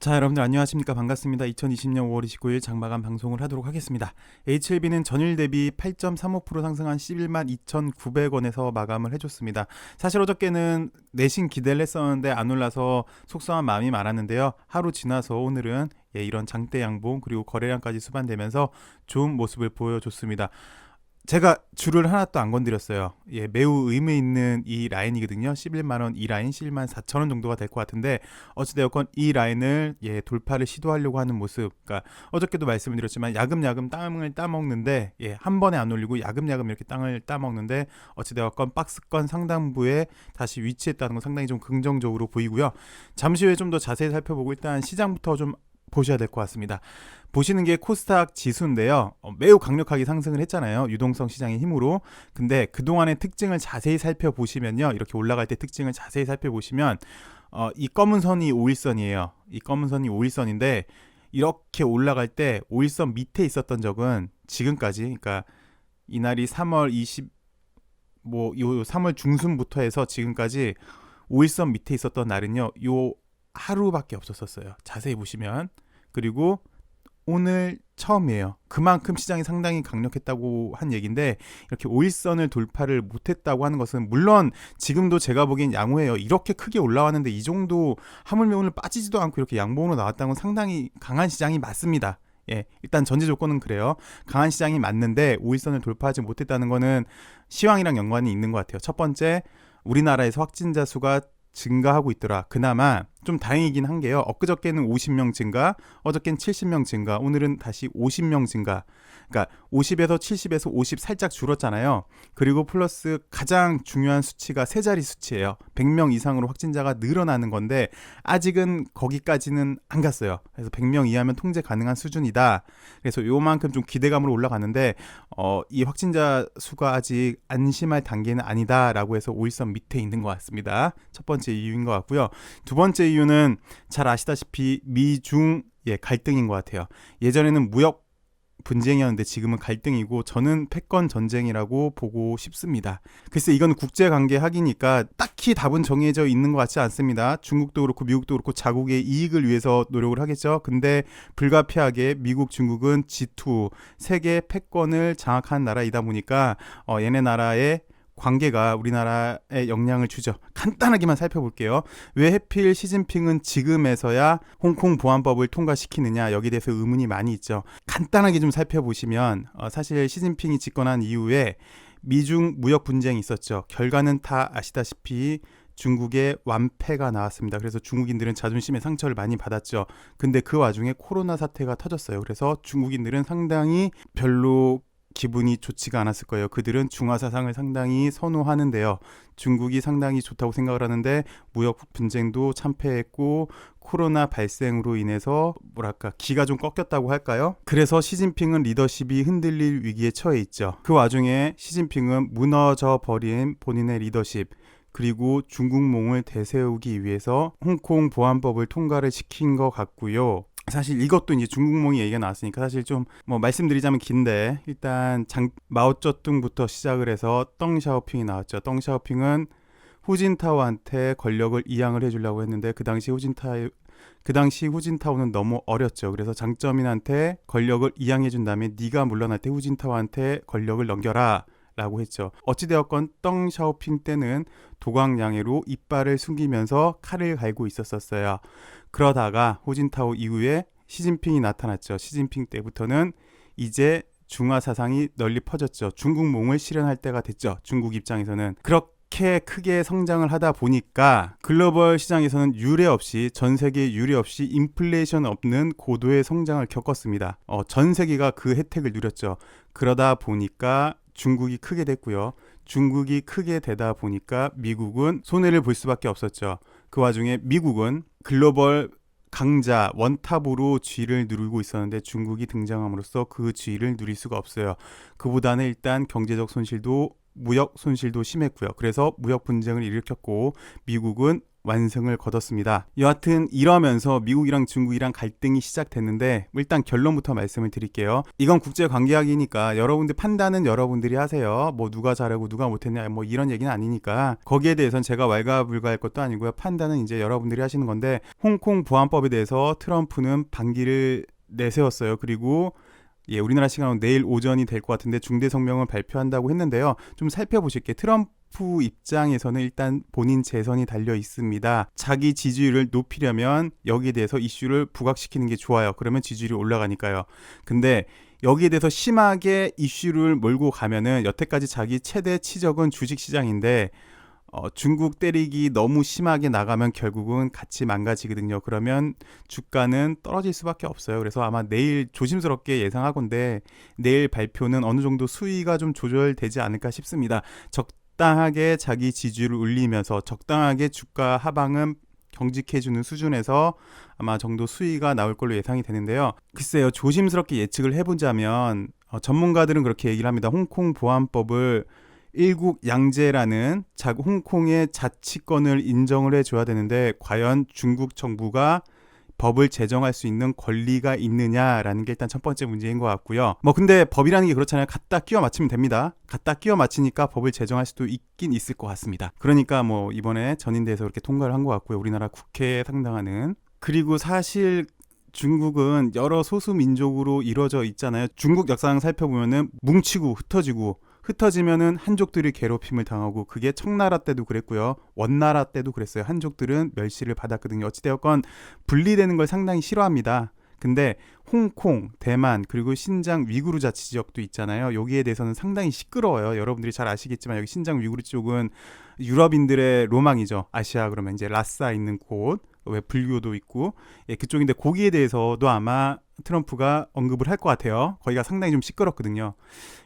자, 여러분들 안녕하십니까? 반갑습니다. 2020년 5월 29일 장마감 방송을 하도록 하겠습니다. HLB는 전일 대비 8.35% 상승한 11만 2,900원에서 마감을 해줬습니다. 사실 어저께는 내신 기대를 했었는데 안 올라서 속상한 마음이 많았는데요. 하루 지나서 오늘은 이런 장대 양봉 그리고 거래량까지 수반되면서 좋은 모습을 보여줬습니다. 제가 줄을 하나도 안 건드렸어요. 매우 의미 있는 이 라인이거든요. 11만원 이 라인 11만 4천원 정도가 될 것 같은데 어찌되었건 이 라인을 돌파를 시도하려고 하는 모습. 그러니까 어저께도 말씀을 드렸지만 야금야금 땅을 따먹는데 한 번에 안 올리고 야금야금 이렇게 땅을 따먹는데 어찌되었건 박스권 상단부에 다시 위치했다는 건 상당히 좀 긍정적으로 보이고요. 잠시 후에 좀 더 자세히 살펴보고 일단 시장부터 좀 보셔야 될 것 같습니다. 보시는 게 코스닥 지수인데요. 매우 강력하게 상승을 했잖아요. 유동성 시장의 힘으로. 근데 그동안의 특징을 자세히 살펴보시면요. 이렇게 올라갈 때 특징을 자세히 살펴보시면 이 검은 선이 5일선이에요. 이 검은 선이 5일선인데 이렇게 올라갈 때 5일선 밑에 있었던 적은 지금까지 그러니까 이날이 3월 20 요 3월 중순부터 해서 지금까지 5일선 밑에 있었던 날은요. 요 하루밖에 없었어요. 자세히 보시면. 그리고 오늘 처음이에요. 그만큼 시장이 상당히 강력했다고 한 얘기인데 이렇게 5일선을 돌파를 못했다고 하는 것은 물론 지금도 제가 보기엔 양호해요. 이렇게 크게 올라왔는데 이 정도 하물며 오늘 빠지지도 않고 이렇게 양봉으로 나왔다는 건 상당히 강한 시장이 맞습니다. 일단 전제 조건은 그래요. 강한 시장이 맞는데 5일선을 돌파하지 못했다는 거는 시황이랑 연관이 있는 것 같아요. 첫 번째, 우리나라에서 확진자 수가 증가하고 있더라. 그나마 좀 다행이긴 한 게요. 엊그저께는 50명 증가, 어저께는 70명 증가, 오늘은 다시 50명 증가. 그러니까 50에서 70에서 50 살짝 줄었잖아요. 그리고 플러스 가장 중요한 수치가 세 자리 수치예요. 100명 이상으로 확진자가 늘어나는 건데 아직은 거기까지는 안 갔어요. 그래서 100명 이하면 통제 가능한 수준이다. 그래서 요만큼 좀 기대감으로 올라가는데 이 확진자 수가 아직 안심할 단계는 아니다라고 해서 5일선 밑에 있는 것 같습니다. 첫 번째 이유인 것 같고요. 두 번째 이유는 잘 아시다시피 미중 갈등인 것 같아요. 예전에는 무역 분쟁이었는데 지금은 갈등이고 저는 패권 전쟁이라고 보고 싶습니다. 글쎄 이건 국제관계 학이니까 딱히 답은 정해져 있는 것 같지 않습니다. 중국도 그렇고 미국도 그렇고 자국의 이익을 위해서 노력을 하겠죠. 근데 불가피하게 미국, 중국은 G2 세계 패권을 장악한 나라이다 보니까 얘네 나라의 관계가 우리나라에 영향을 주죠. 간단하게만 살펴볼게요. 왜 해필 시진핑은 지금에서야 홍콩 보안법을 통과시키느냐, 여기에 대해서 의문이 많이 있죠. 간단하게 좀 살펴보시면 사실 시진핑이 집권한 이후에 미중 무역 분쟁이 있었죠. 결과는 다 아시다시피 중국의 완패가 나왔습니다. 그래서 중국인들은 자존심의 상처를 많이 받았죠. 근데 그 와중에 코로나 사태가 터졌어요. 그래서 중국인들은 상당히 별로 기분이 좋지가 않았을 거예요. 그들은 중화사상을 상당히 선호하는데요. 중국이 상당히 좋다고 생각을 하는데 무역 분쟁도 참패했고 코로나 발생으로 인해서 기가 좀 꺾였다고 할까요? 그래서 시진핑은 리더십이 흔들릴 위기에 처해 있죠. 그 와중에 시진핑은 무너져 버린 본인의 리더십 그리고 중국몽을 대세우기 위해서 홍콩 보안법을 통과를 시킨 것 같고요. 사실 이것도 이제 중국몽이 얘기가 나왔으니까 사실 좀 말씀드리자면 긴데 일단 마오쩌둥부터 시작을 해서 덩샤오핑이 나왔죠. 덩샤오핑은 후진타오한테 권력을 이양을 해주려고 했는데 그 당시 후진타오는 너무 어렸죠. 그래서 장쩌민한테 권력을 이양해준 다음에 네가 물러날 때 후진타오한테 권력을 넘겨라 라고 했죠. 어찌되었건 덩샤오핑 때는 도광양해로 이빨을 숨기면서 칼을 갈고 있었어요. 그러다가 후진타오 이후에 시진핑이 나타났죠. 시진핑 때부터는 이제 중화 사상이 널리 퍼졌죠. 중국몽을 실현할 때가 됐죠. 중국 입장에서는. 그렇게 크게 성장을 하다 보니까 글로벌 시장에서는 유례 없이 전 세계 유례 없이 인플레이션 없는 고도의 성장을 겪었습니다. 전 세계가 그 혜택을 누렸죠. 그러다 보니까 중국이 크게 됐고요. 중국이 크게 되다 보니까 미국은 손해를 볼 수밖에 없었죠. 그 와중에 미국은 글로벌 강자 원탑으로 쥐를 누르고 있었는데 중국이 등장함으로써 그 쥐를 누릴 수가 없어요. 그보다는 일단 경제적 손실도 무역 손실도 심했고요. 그래서 무역 분쟁을 일으켰고 미국은 완승을 거뒀습니다. 여하튼 이러면서 미국이랑 중국이랑 갈등이 시작됐는데 일단 결론부터 말씀을 드릴게요. 이건 국제관계학이니까 여러분들 판단은 여러분들이 하세요. 뭐 누가 잘하고 누가 못했냐 뭐 이런 얘기는 아니니까 거기에 대해서는 제가 왈가불가할 것도 아니고요. 판단은 이제 여러분들이 하시는 건데 홍콩 보안법에 대해서 트럼프는 반기를 내세웠어요. 그리고 우리나라 시간으로 내일 오전이 될 것 같은데 중대 성명을 발표한다고 했는데요. 좀 살펴보실게요. 트럼프 입장에서는 일단 본인 재선이 달려 있습니다. 자기 지지율을 높이려면 여기에 대해서 이슈를 부각시키는 게 좋아요. 그러면 지지율이 올라가니까요. 근데 여기에 대해서 심하게 이슈를 몰고 가면은 여태까지 자기 최대 치적은 주식시장인데 중국 때리기 너무 심하게 나가면 결국은 같이 망가지거든요. 그러면 주가는 떨어질 수밖에 없어요. 그래서 아마 내일 조심스럽게 예상하건데 내일 발표는 어느 정도 수위가 좀 조절되지 않을까 싶습니다. 적당하게 자기 지지율을 올리면서 적당하게 주가 하방은 경직해주는 수준에서 아마 정도 수위가 나올 걸로 예상이 되는데요. 글쎄요, 조심스럽게 예측을 해보자면 전문가들은 그렇게 얘기를 합니다. 홍콩 보안법을 일국 양제라는 홍콩의 자치권을 인정을 해줘야 되는데 과연 중국 정부가 법을 제정할 수 있는 권리가 있느냐라는 게 일단 첫 번째 문제인 것 같고요. 근데 법이라는 게 그렇잖아요. 갖다 끼워 맞추면 됩니다. 갖다 끼워 맞추니까 법을 제정할 수도 있긴 있을 것 같습니다. 그러니까 이번에 전인대에서 그렇게 통과를 한 것 같고요. 우리나라 국회에 상당하는. 그리고 사실 중국은 여러 소수 민족으로 이루어져 있잖아요. 중국 역사상 살펴보면은 뭉치고 흩어지면은 한족들이 괴롭힘을 당하고 그게 청나라 때도 그랬고요. 원나라 때도 그랬어요. 한족들은 멸시를 받았거든요. 어찌되었건 분리되는 걸 상당히 싫어합니다. 근데 홍콩, 대만, 그리고 신장 위구르 자치지역도 있잖아요. 여기에 대해서는 상당히 시끄러워요. 여러분들이 잘 아시겠지만 여기 신장 위구르 쪽은 유럽인들의 로망이죠. 아시아 그러면 이제 라싸 있는 곳, 왜 불교도 있고 그쪽인데 거기에 대해서도 아마 트럼프가 언급을 할 것 같아요. 거기가 상당히 좀 시끄럽거든요.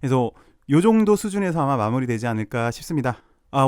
그래서 요 정도 수준에서 아마 마무리되지 않을까 싶습니다.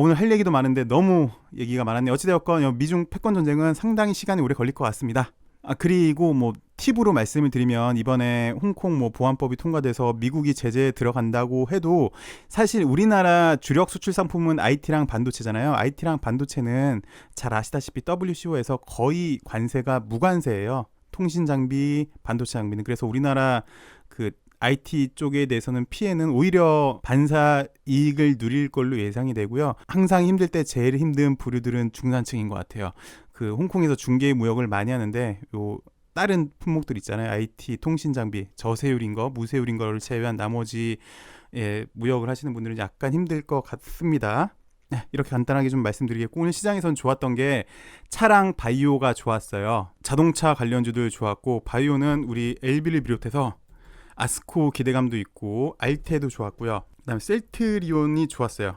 오늘 할 얘기도 많은데 너무 얘기가 많았네요. 어찌되었건 미중 패권 전쟁은 상당히 시간이 오래 걸릴 것 같습니다. 그리고 팁으로 말씀을 드리면 이번에 홍콩 보안법이 통과돼서 미국이 제재에 들어간다고 해도 사실 우리나라 주력 수출 상품은 IT랑 반도체잖아요. IT랑 반도체는 잘 아시다시피 WCO에서 거의 관세가 무관세예요. 통신 장비, 반도체 장비는. 그래서 우리나라 IT 쪽에 대해서는 피해는 오히려 반사 이익을 누릴 걸로 예상이 되고요. 항상 힘들 때 제일 힘든 부류들은 중산층인 것 같아요. 홍콩에서 중개 무역을 많이 하는데 다른 품목들 있잖아요. IT, 통신 장비, 저세율인 거, 무세율인 거를 제외한 나머지 무역을 하시는 분들은 약간 힘들 것 같습니다. 이렇게 간단하게 좀 말씀드리겠고 오늘 시장에선 좋았던 게 차랑 바이오가 좋았어요. 자동차 관련주들 좋았고 바이오는 우리 LB를 비롯해서 아스코 기대감도 있고 알테도 좋았고요. 그다음에 셀트리온이 좋았어요.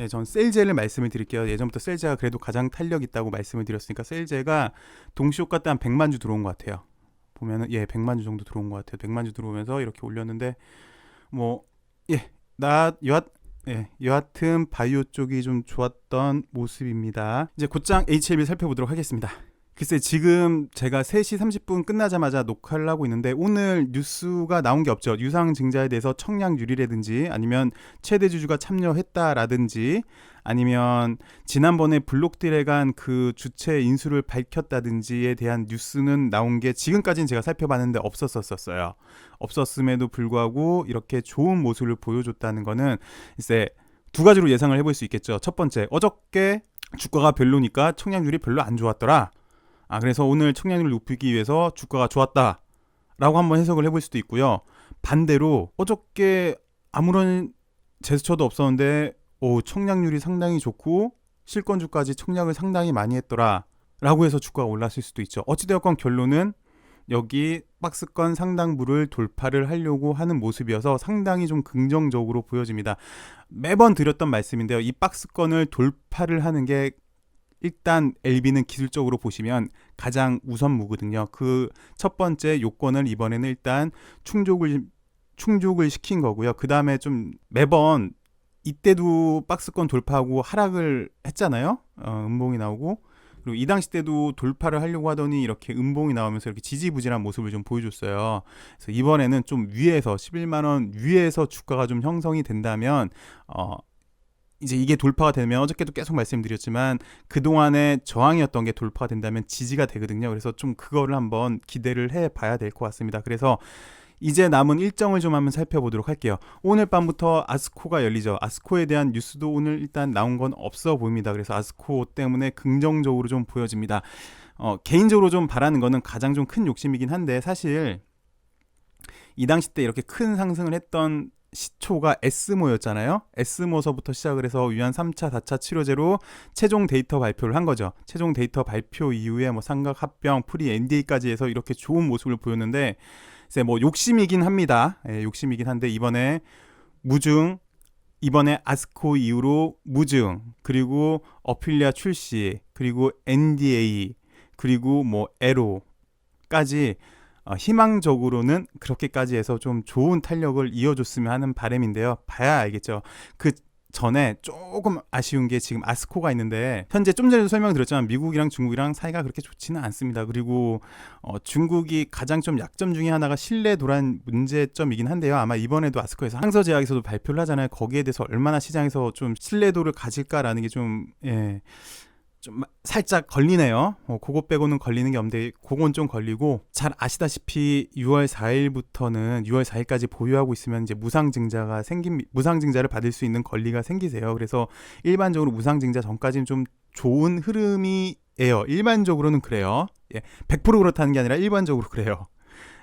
전 셀제를 말씀을 드릴게요. 예전부터 셀제가 그래도 가장 탄력 있다고 말씀을 드렸으니까 셀제가 동시효과 때 한 100만 주 들어온 것 같아요. 보면은 100만 주 정도 들어온 것 같아요. 100만 주 들어오면서 이렇게 올렸는데 여하튼 바이오 쪽이 좀 좋았던 모습입니다. 이제 곧장 HLB 살펴보도록 하겠습니다. 글쎄 지금 제가 3시 30분 끝나자마자 녹화를 하고 있는데 오늘 뉴스가 나온 게 없죠. 유상증자에 대해서 청량유리라든지 아니면 최대 주주가 참여했다라든지 아니면 지난번에 블록딜에 간 그 주체 인수를 밝혔다든지에 대한 뉴스는 나온 게 지금까지는 제가 살펴봤는데 없었어요. 없었음에도 불구하고 이렇게 좋은 모습을 보여줬다는 거는 글쎄 두 가지로 예상을 해볼 수 있겠죠. 첫 번째, 어저께 주가가 별로니까 청량률이 별로 안 좋았더라. 그래서 오늘 청량률을 높이기 위해서 주가가 좋았다라고 한번 해석을 해볼 수도 있고요. 반대로 어저께 아무런 제스처도 없었는데 청량률이 상당히 좋고 실권주까지 청량을 상당히 많이 했더라 라고 해서 주가가 올랐을 수도 있죠. 어찌되었건 결론은 여기 박스권 상당부를 돌파를 하려고 하는 모습이어서 상당히 좀 긍정적으로 보여집니다. 매번 드렸던 말씀인데요. 이 박스권을 돌파를 하는 게 일단 LB는 기술적으로 보시면 가장 우선무거든요. 그 첫 번째 요건을 이번에는 일단 충족을 시킨 거고요. 그 다음에 좀 매번 이때도 박스권 돌파하고 하락을 했잖아요. 음봉이 나오고 그리고 이 당시 때도 돌파를 하려고 하더니 이렇게 음봉이 나오면서 이렇게 지지부진한 모습을 좀 보여줬어요. 그래서 이번에는 좀 위에서 11만 원 위에서 주가가 좀 형성이 된다면 이제 이게 돌파가 되면 어저께도 계속 말씀드렸지만 그동안의 저항이었던 게 돌파가 된다면 지지가 되거든요. 그래서 좀 그거를 한번 기대를 해봐야 될 것 같습니다. 그래서 이제 남은 일정을 좀 한번 살펴보도록 할게요. 오늘 밤부터 아스코가 열리죠. 아스코에 대한 뉴스도 오늘 일단 나온 건 없어 보입니다. 그래서 아스코 때문에 긍정적으로 좀 보여집니다. 개인적으로 좀 바라는 거는 가장 좀 큰 욕심이긴 한데 사실 이 당시 때 이렇게 큰 상승을 했던 시초가 에스모였잖아요. 에스모서부터 시작을 해서 위안 3차, 4차 치료제로 최종 데이터 발표를 한 거죠. 최종 데이터 발표 이후에 뭐 삼각 합병, 프리 NDA까지 해서 이렇게 좋은 모습을 보였는데 이제 뭐 욕심이긴 합니다. 욕심이긴 한데 이번에 무증, 이번에 아스코 이후로 무증, 그리고 어필리아 출시, 그리고 NDA, 그리고 뭐 에로까지 희망적으로는 그렇게까지 해서 좀 좋은 탄력을 이어줬으면 하는 바람인데요. 봐야 알겠죠. 그 전에 조금 아쉬운 게 지금 아스코가 있는데 현재 좀 전에도 설명드렸지만 미국이랑 중국이랑 사이가 그렇게 좋지는 않습니다. 그리고 중국이 가장 좀 약점 중에 하나가 신뢰 도란 문제점이긴 한데요. 아마 이번에도 아스코에서 항서제약에서도 발표를 하잖아요. 거기에 대해서 얼마나 시장에서 좀 신뢰도를 가질까라는 게 좀 좀 살짝 걸리네요. 그거 빼고는 걸리는 게 없는데 그건 좀 걸리고 잘 아시다시피 6월 4일부터는 6월 4일까지 보유하고 있으면 이제 무상증자를 받을 수 있는 권리가 생기세요. 그래서 일반적으로 무상증자 전까지는 좀 좋은 흐름이에요. 일반적으로는 그래요. 100% 그렇다는 게 아니라 일반적으로 그래요.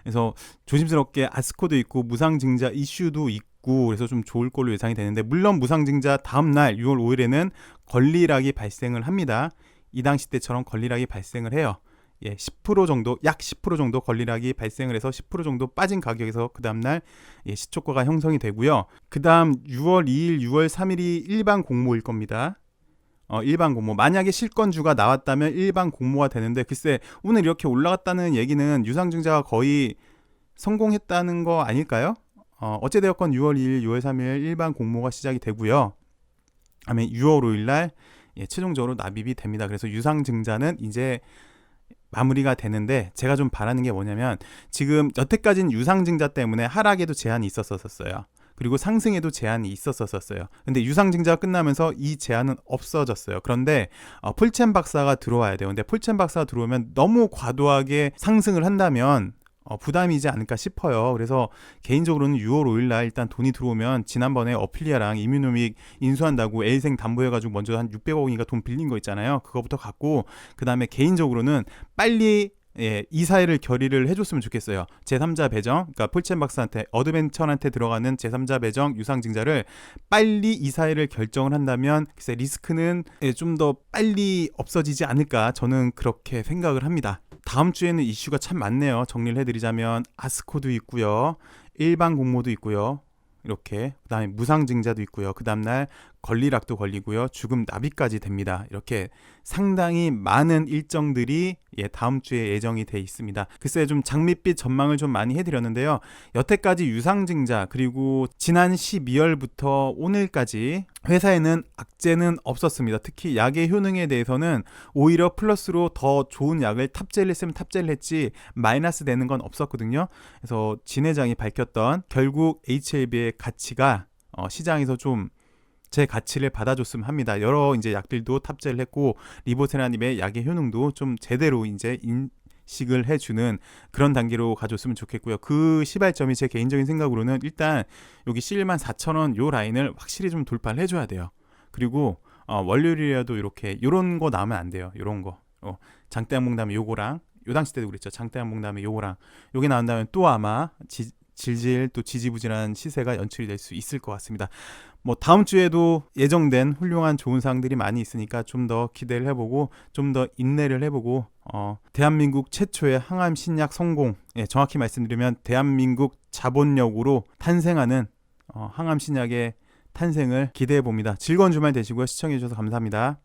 그래서 조심스럽게 아스코도 있고 무상증자 이슈도 있고 그래서 좀 좋을 걸로 예상이 되는데 물론 무상증자 다음날 6월 5일에는 권리락이 발생을 합니다. 이 당시 때처럼 권리락이 발생을 해요. 10% 정도, 약 10% 정도 권리락이 발생을 해서 10% 정도 빠진 가격에서 그 다음날 시초가가 형성이 되고요. 그 다음 6월 2일, 6월 3일이 일반 공모일 겁니다. 일반 공모. 만약에 실권주가 나왔다면 일반 공모가 되는데 글쎄 오늘 이렇게 올라갔다는 얘기는 유상증자가 거의 성공했다는 거 아닐까요? 어찌되었건 6월 2일, 6월 3일 일반 공모가 시작이 되고요. 다음에 6월 5일 날 최종적으로 납입이 됩니다. 그래서 유상증자는 이제 마무리가 되는데 제가 좀 바라는 게 뭐냐면 지금 여태까지는 유상증자 때문에 하락에도 제한이 있었었어요. 그리고 상승에도 제한이 있었었어요. 근데 유상증자가 끝나면서 이 제한은 없어졌어요. 그런데 폴첸 박사가 들어와야 돼요. 근데 폴첸 박사가 들어오면 너무 과도하게 상승을 한다면 부담이지 않을까 싶어요. 그래서 개인적으로는 6월 5일 날 일단 돈이 들어오면 지난번에 어필리아랑 이뮤노믹 인수한다고 L생 담보해가지고 먼저 한 600억 원인가 돈 빌린 거 있잖아요. 그거부터 갖고 그 다음에 개인적으로는 빨리 이사회를 결의를 해줬으면 좋겠어요. 제3자 배정, 그러니까 폴첸 박사한테 어드벤처한테 들어가는 제3자 배정 유상증자를 빨리 이사회를 결정을 한다면 글쎄 리스크는 좀 더 빨리 없어지지 않을까 저는 그렇게 생각을 합니다. 다음 주에는 이슈가 참 많네요. 정리를 해드리자면 아스코도 있고요, 일반 공모도 있고요, 이렇게 그다음에 무상증자도 있고요. 그 다음날 권리락도 걸리고요. 주금 납입까지 됩니다. 이렇게 상당히 많은 일정들이 다음 주에 예정이 돼 있습니다. 글쎄 좀 장밋빛 전망을 좀 많이 해드렸는데요. 여태까지 유상증자 그리고 지난 12월부터 오늘까지 회사에는 악재는 없었습니다. 특히 약의 효능에 대해서는 오히려 플러스로 더 좋은 약을 탑재를 했으면 탑재를 했지 마이너스 되는 건 없었거든요. 그래서 진 회장이 밝혔던 결국 HLB의 가치가 시장에서 좀 제 가치를 받아줬으면 합니다. 여러 이제 약들도 탑재를 했고 리보세라님의 약의 효능도 좀 제대로 이제 인식을 해주는 그런 단계로 가줬으면 좋겠고요. 그 시발점이 제 개인적인 생각으로는 일단 여기 114,000원 요 라인을 확실히 좀 돌파를 해줘야 돼요. 그리고 월요일이라도 이렇게 요런 거 나오면 안 돼요. 요런 거 장대한봉 다음에 요거랑 요 당시 때도 그랬죠. 장대한봉 다음에 요거랑 요게 나온다면 또 아마 질질 또 지지부진한 시세가 연출이 될 수 있을 것 같습니다. 뭐 다음 주에도 예정된 훌륭한 좋은 사항들이 많이 있으니까 좀 더 기대를 해보고 좀 더 인내를 해보고 대한민국 최초의 항암 신약 성공, 정확히 말씀드리면 대한민국 자본력으로 탄생하는 항암 신약의 탄생을 기대해 봅니다. 즐거운 주말 되시고요. 시청해 주셔서 감사합니다.